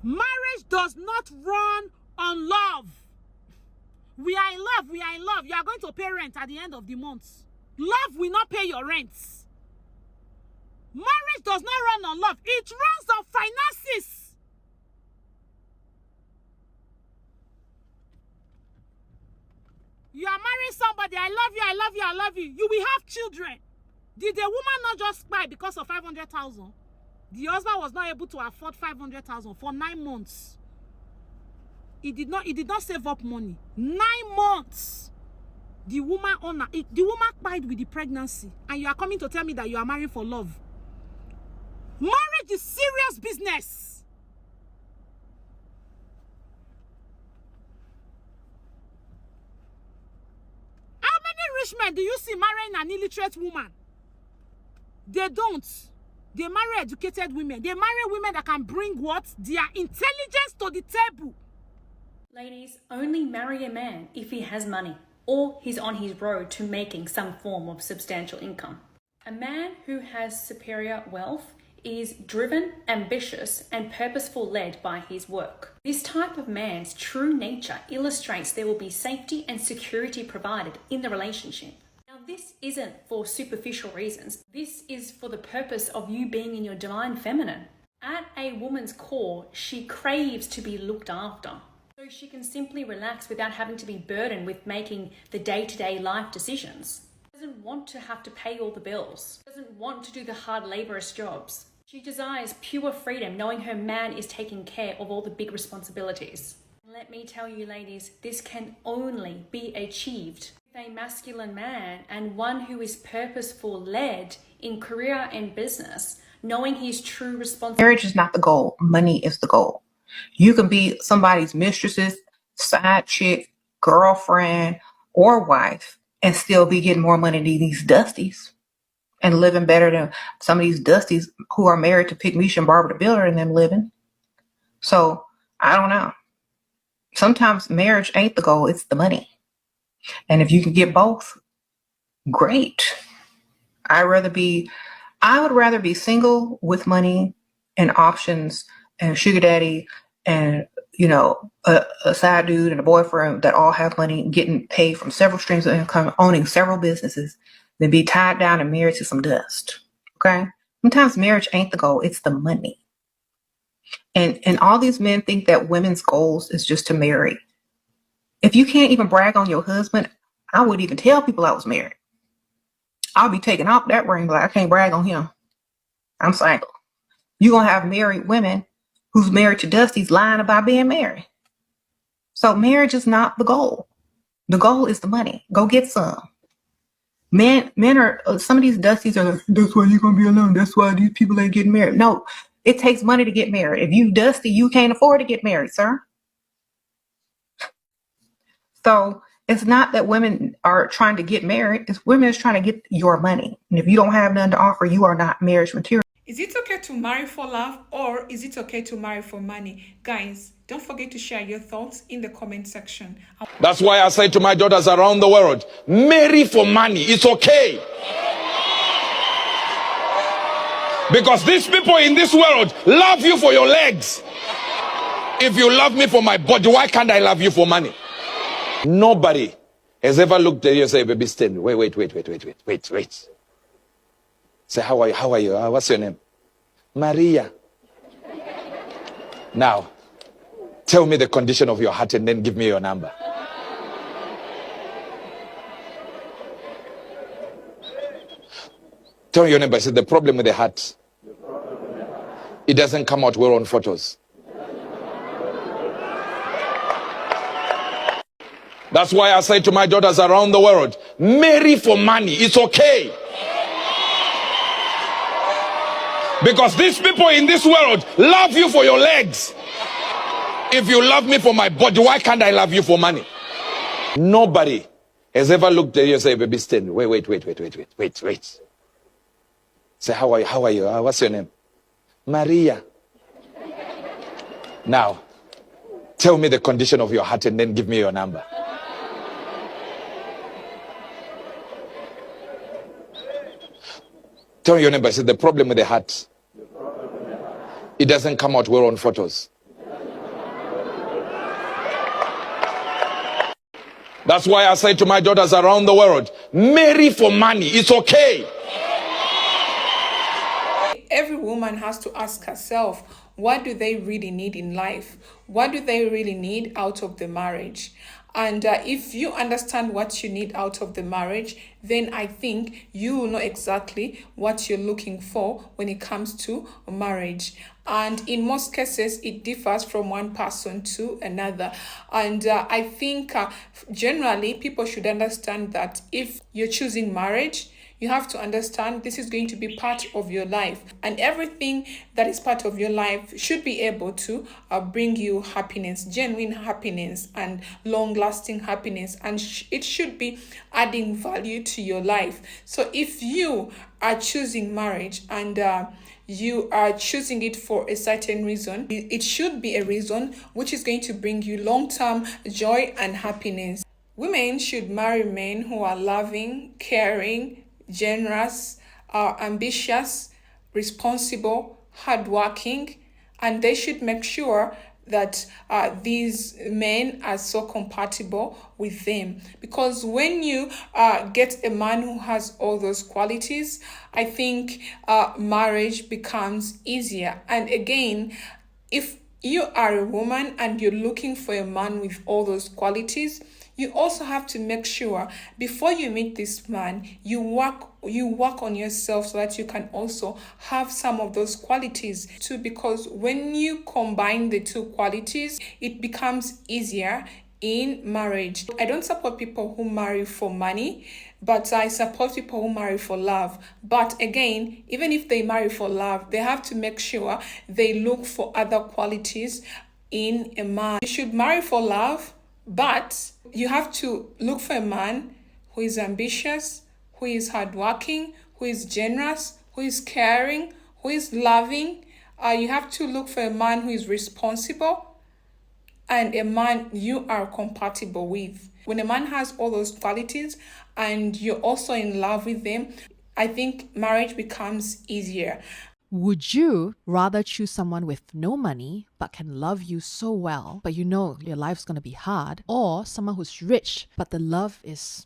Marriage does not run on love. We are in love, we are in love. You are going to pay rent at the end of the month. Love will not pay your rents. Marriage does not run on love. It runs on finances. You are marrying somebody, I love you, I love you, I love you. You will have children. Did the woman not just cry because of 500,000? The husband was not able to afford 500,000 for 9 months. He did not save up money. 9 months. The woman cried with the pregnancy, and you are coming to tell me that you are marrying for love. Marriage is serious business. How many rich men do you see marrying an illiterate woman? They don't. They marry educated women. They marry women that can bring what? Their intelligence to the table. Ladies, only marry a man if he has money or he's on his road to making some form of substantial income. A man who has superior wealth is driven, ambitious, and purposeful led by his work. This type of man's true nature illustrates there will be safety and security provided in the relationship. Now, this isn't for superficial reasons. This is for the purpose of you being in your divine feminine. At a woman's core, she craves to be looked after, so she can simply relax without having to be burdened with making the day-to-day life decisions. Doesn't want to have to pay all the bills. Doesn't want to do the hard laborious jobs. She desires pure freedom, knowing her man is taking care of all the big responsibilities. Let me tell you, ladies, this can only be achieved with a masculine man and one who is purposeful, led in career and business, knowing his true responsibility. Marriage is not the goal. Money is the goal. You can be somebody's mistress's side chick, girlfriend, or wife and still be getting more money than these dusties and living better than some of these dusties who are married to Pygmeisha and Barbara the Builder and them living. So I don't know. Sometimes marriage ain't the goal, it's the money. And if you can get both, great. I would rather be single with money and options and sugar daddy and, you know, a side dude and a boyfriend that all have money, getting paid from several streams of income, owning several businesses, than be tied down and married to some dust. Okay? Sometimes marriage ain't the goal, it's the money. And all these men think that women's goals is just to marry. If you can't even brag on your husband, I wouldn't even tell people I was married. I'll be taking off that ring, but I can't brag on him. I'm single. You're going to have married women who's married to dusties lying about being married. So marriage is not the goal. The goal is the money. Go get some. Men are, some of these dusties are like, that's why you're going to be alone. That's why these people ain't getting married. No, it takes money to get married. If you dusty, you can't afford to get married, sir. So it's not that women are trying to get married. It's women is trying to get your money. And if you don't have none to offer, you are not marriage material. Is it okay to marry for love, or is it okay to marry for money? Guys, don't forget to share your thoughts in the comment section. That's why I say to my daughters around the world, marry for money. It's okay. Because these people in this world love you for your legs. If you love me for my body, why can't I love you for money? Nobody has ever looked at you and said, baby, stand. Wait. Say, how are you? What's your name? Maria. Now, tell me the condition of your heart and then give me your number. Tell your neighbor, I said, the problem with the heart, it doesn't come out well on photos. That's why I say to my daughters around the world, marry for money. It's okay. Because these people in this world love you for your legs. If you love me for my body, why can't I love you for money? Nobody has ever looked at you and said, baby, stand. Wait. Say, how are you? What's your name? Maria. Now, tell me the condition of your heart and then give me your number. Tell your neighbor, I said, the problem with the heart, it doesn't come out well on photos. That's why I say to my daughters around the world, marry for money. It's okay. Every woman has to ask herself, what do they really need in life? What do they really need out of the marriage? And if you understand what you need out of the marriage, then I think you will know exactly what you're looking for when it comes to marriage. And in most cases, it differs from one person to another. And I think generally people should understand that if you're choosing marriage, you have to understand this is going to be part of your life, and everything that is part of your life should be able to bring you happiness, genuine happiness and long-lasting happiness, and it should be adding value to your life. So if you are choosing marriage and you are choosing it for a certain reason, it should be a reason which is going to bring you long-term joy and happiness. Women should marry men who are loving, caring, generous, ambitious, responsible, hardworking, and they should make sure that these men are so compatible with them. Because when you get a man who has all those qualities, I think marriage becomes easier. And again, if you are a woman and you're looking for a man with all those qualities, you also have to make sure before you meet this man, you work on yourself so that you can also have some of those qualities too, because when you combine the two qualities, it becomes easier in marriage. I don't support people who marry for money, but I support people who marry for love. But again, even if they marry for love, they have to make sure they look for other qualities in a man. You should marry for love, but you have to look for a man who is ambitious, who is hardworking, who is generous, who is caring, who is loving. You have to look for a man who is responsible and a man you are compatible with. When a man has all those qualities and you're also in love with them, I think marriage becomes easier. Would you rather choose someone with no money but can love you so well, but you know your life's going to be hard, or someone who's rich but the love is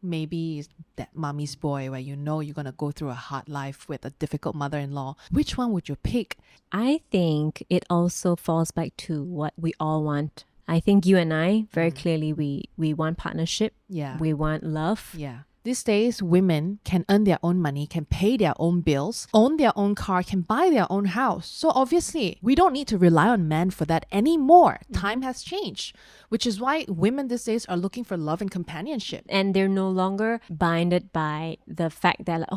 maybe that mommy's boy where you know you're going to go through a hard life with a difficult mother-in-law? Which one would you pick? I think it also falls back to what we all want. I think you and I, very clearly, we want partnership. Yeah. We want love. Yeah. These days, women can earn their own money, can pay their own bills, own their own car, can buy their own house. So obviously, we don't need to rely on men for that anymore. Time has changed, which is why women these days are looking for love and companionship. And they're no longer binded by the fact that,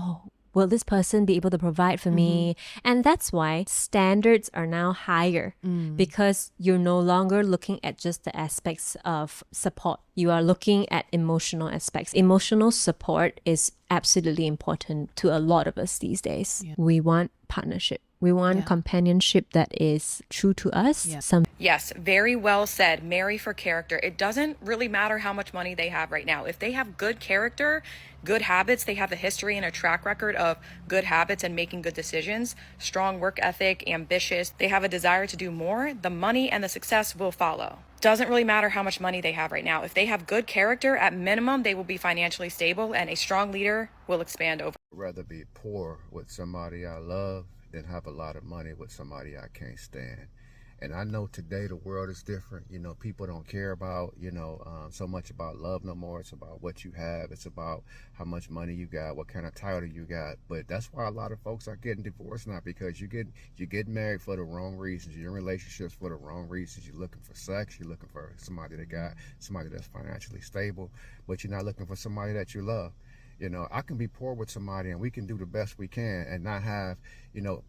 will this person be able to provide for me? And that's why standards are now higher, because you're no longer looking at just the aspects of support. You are looking at emotional aspects. Emotional support is absolutely important to a lot of us these days. Yeah. We want partnership. We want companionship that is true to us. Yeah. Yes, very well said. Marry for character. It doesn't really matter how much money they have right now. If they have good character, good habits, they have a history and a track record of good habits and making good decisions, strong work ethic, ambitious, they have a desire to do more, the money and the success will follow. Doesn't really matter how much money they have right now. If they have good character, at minimum, they will be financially stable, and a strong leader will expand over. I'd rather be poor with somebody I love than have a lot of money with somebody I can't stand. And I know today the world is different. You know, people don't care about, so much about love no more. It's about what you have. It's about how much money you got, what kind of title you got. But that's why a lot of folks are getting divorced now, because you get married for the wrong reasons. You're in relationships for the wrong reasons. You're looking for sex. You're looking for somebody that's financially stable, but you're not looking for somebody that you love. I can be poor with somebody and we can do the best we can and not have,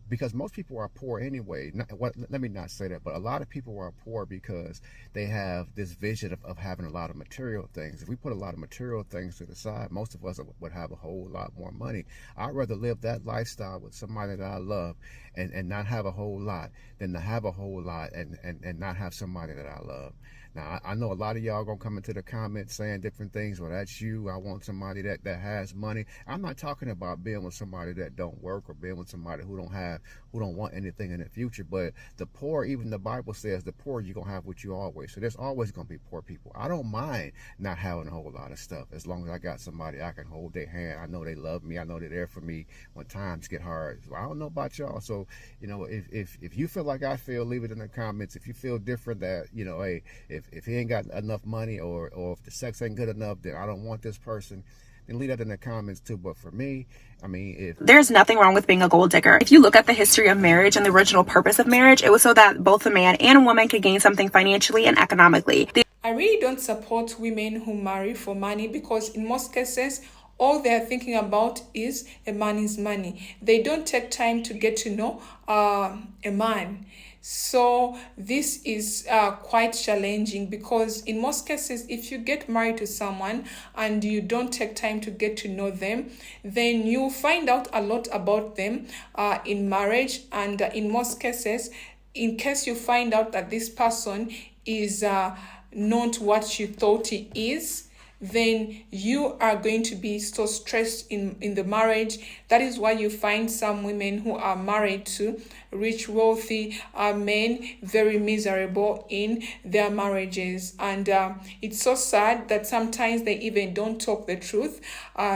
because most people are poor anyway. Let me not say that, but a lot of people are poor because they have this vision of having a lot of material things. If we put a lot of material things to the side, most of us would have a whole lot more money. I'd rather live that lifestyle with somebody that I love and not have a whole lot than to have a whole lot and not have somebody that I love. Now, I know a lot of y'all gonna come into the comments saying different things. Well, that's you. I want somebody that has money. I'm not talking about being with somebody that don't work or being with somebody who don't want anything in the future. But the poor, even the Bible says, the poor you're gonna have with you always. So there's always gonna be poor people. I don't mind not having a whole lot of stuff as long as I got somebody I can hold their hand. I know they love me. I know they're there for me when times get hard. So I don't know about y'all. So, you know, if you feel like I feel, leave it in the comments. If you feel different, that, you know, hey, if he ain't got enough money or if the sex ain't good enough, then I don't want this person, then leave that in the comments too. But for me, I mean, there's nothing wrong with being a gold digger. If you look at the history of marriage and the original purpose of marriage, it was so that both a man and a woman could gain something financially and economically. I really don't support women who marry for money, because in most cases, all they're thinking about is a man's money. They don't take time to get to know a man. So this is quite challenging, because in most cases, if you get married to someone and you don't take time to get to know them, then you find out a lot about them in marriage. And in most cases, in case you find out that this person is not what you thought he is, then you are going to be so stressed in the marriage. That is why you find some women who are married to rich, wealthy men very miserable in their marriages. And it's so sad that sometimes they even don't talk the truth.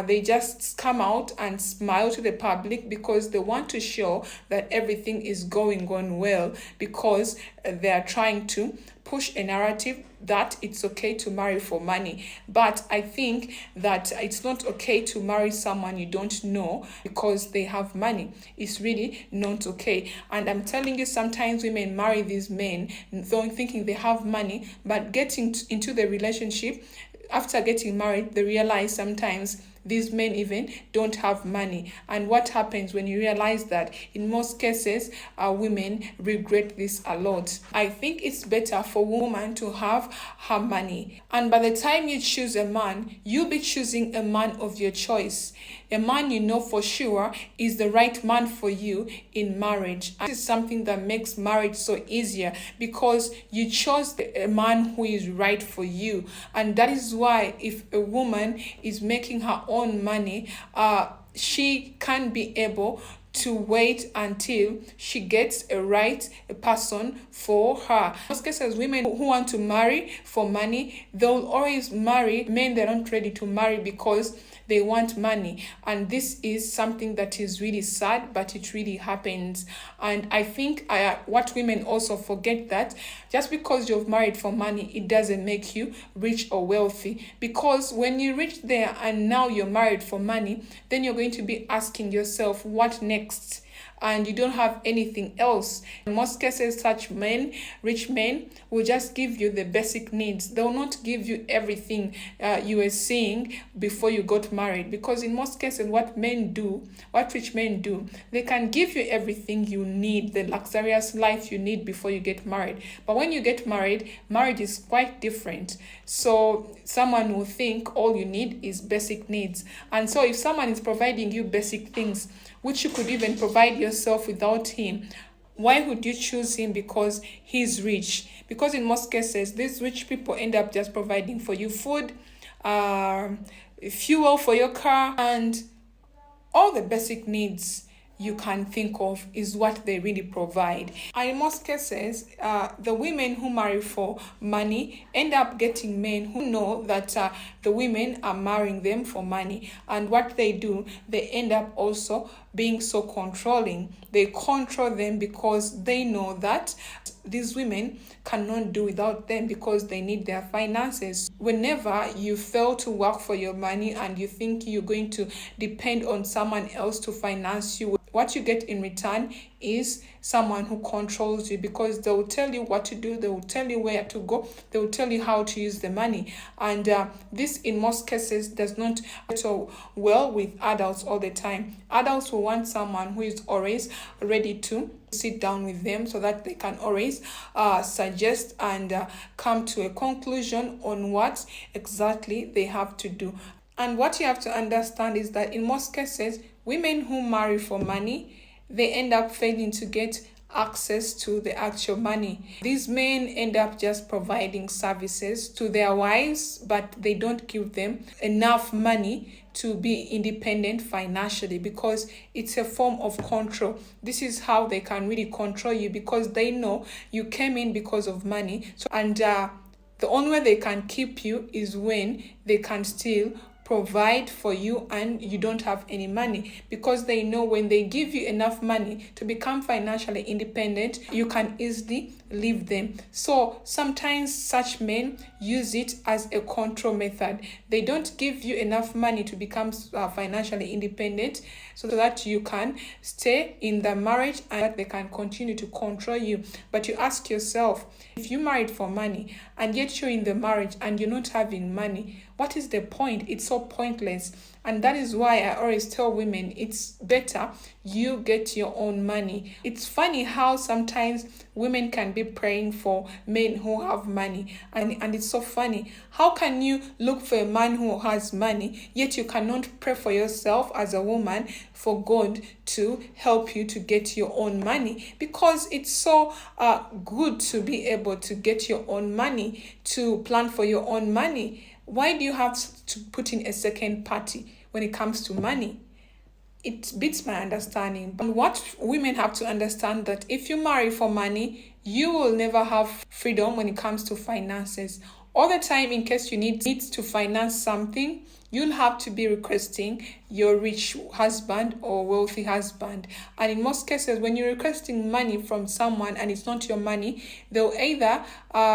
They just come out and smile to the public because they want to show that everything is going on well, because they are trying to push a narrative that it's okay to marry for money. But I think that it's not okay to marry someone you don't know because they have money. It's really not okay. And I'm telling you, sometimes women marry these men thinking they have money, but getting into the relationship, after getting married, they realize sometimes these men even don't have money. And what happens when you realize that? In most cases, women regret this a lot. I think it's better for a woman to have her money. And by the time you choose a man, you'll be choosing a man of your choice. A man you know for sure is the right man for you in marriage. And this is something that makes marriage so easier, because you chose a man who is right for you. And that is why if a woman is making her own money, she can be able to wait until she gets a person for her. In most cases, women who want to marry for money, they'll always marry men they're not ready to marry because they want money. And this is something that is really sad, but it really happens. And I think what women also forget, that just because you've married for money, it doesn't make you rich or wealthy. Because when you reach there and now you're married for money, then you're going to be asking yourself, what next? And you don't have anything else. In most cases, such men, rich men, will just give you the basic needs. They will not give you everything you were seeing before you got married. Because in most cases, what rich men do, they can give you everything you need, the luxurious life you need before you get married. But when you get married, marriage is quite different. So someone will think all you need is basic needs. And so if someone is providing you basic things, which you could even provide yourself without him, why would you choose him because he's rich? Because in most cases, these rich people end up just providing for you food, fuel for your car, and all the basic needs you can think of is what they really provide. And in most cases, the women who marry for money end up getting men who know that the women are marrying them for money. And what they do, they end up also being so controlling. They control them because they know that these women cannot do without them, because they need their finances. Whenever you fail to work for your money and you think you're going to depend on someone else to finance you, what you get in return is someone who controls you, because they will tell you what to do, they will tell you where to go, they will tell you how to use the money. And this in most cases does not go well with adults all the time. Adults will want someone who is always ready to sit down with them so that they can always suggest and come to a conclusion on what exactly they have to do. And what you have to understand is that in most cases, women who marry for money, they end up failing to get access to the actual money. These men end up just providing services to their wives, but they don't give them enough money to be independent financially, because it's a form of control. This is how they can really control you, because they know you came in because of money. So, and the only way they can keep you is when they can still provide for you and you don't have any money, because they know when they give you enough money to become financially independent, you can easily leave them. So sometimes such men use it as a control method. They don't give you enough money to become financially independent so that you can stay in the marriage and that they can continue to control you. But you ask yourself, if you married for money and yet you're in the marriage and you're not having money, what is the point? It's so pointless. And that is why I always tell women it's better you get your own money. It's funny how sometimes women can be praying for men who have money. And it's so funny. How can you look for a man who has money, yet you cannot pray for yourself as a woman for God to help you to get your own money? Because it's so good to be able to get your own money, to plan for your own money. Why do you have to put in a second party when it comes to money? It beats my understanding. But what women have to understand, that if you marry for money, you will never have freedom when it comes to finances. All the time, in case you need to finance something, you'll have to be requesting your rich husband or wealthy husband. And in most cases, when you're requesting money from someone and it's not your money, they'll either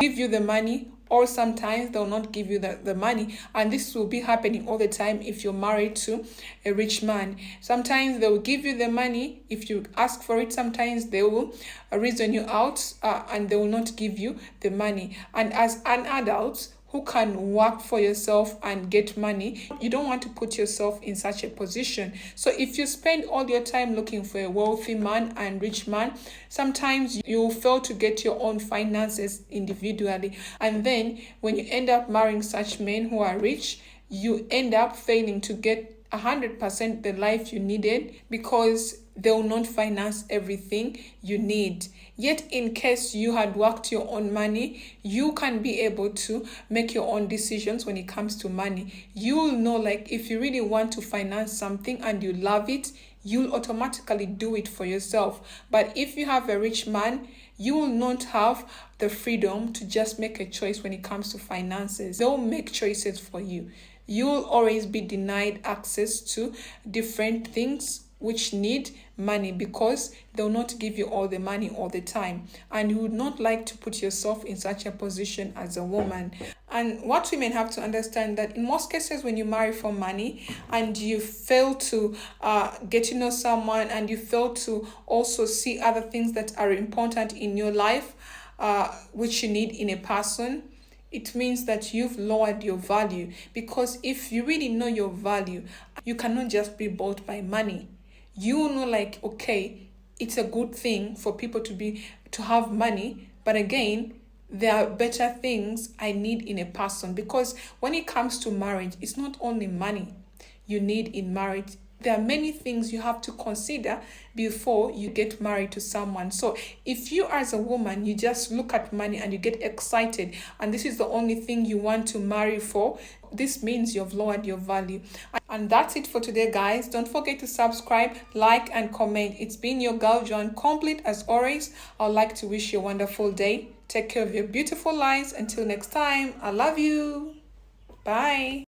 give you the money, or sometimes they'll not give you the money. And this will be happening all the time if you're married to a rich man. Sometimes they will give you the money if you ask for it. Sometimes they will reason you out and they will not give you the money. And as an adult who can work for yourself and get money, you don't want to put yourself in such a position. So if you spend all your time looking for a wealthy man and rich man, sometimes you fail to get your own finances individually. And then when you end up marrying such men who are rich, you end up failing to get 100% the life you needed, because they will not finance everything you need. Yet in case you had worked your own money, you can be able to make your own decisions when it comes to money. You'll know, like, if you really want to finance something and you love it, you'll automatically do it for yourself. But if you have a rich man, you will not have the freedom to just make a choice when it comes to finances. They'll make choices for you. You'll always be denied access to different things which need money, because they'll not give you all the money all the time, and you would not like to put yourself in such a position as a woman. And what women have to understand, that in most cases when you marry for money and you fail to get to know someone, and you fail to also see other things that are important in your life, which you need in a person, it means that you've lowered your value. Because if you really know your value, you cannot just be bought by money. You know, like, okay, it's a good thing for people to have money, but again, there are better things I need in a person. Because when it comes to marriage, it's not only money you need in marriage. There are many things you have to consider before you get married to someone. So if you as a woman, you just look at money and you get excited, and this is the only thing you want to marry for, this means you've lowered your value. And that's it for today, guys. Don't forget to subscribe, like, and comment. It's been your girl, Joan Complete. As always, I'd like to wish you a wonderful day. Take care of your beautiful lives. Until next time, I love you. Bye.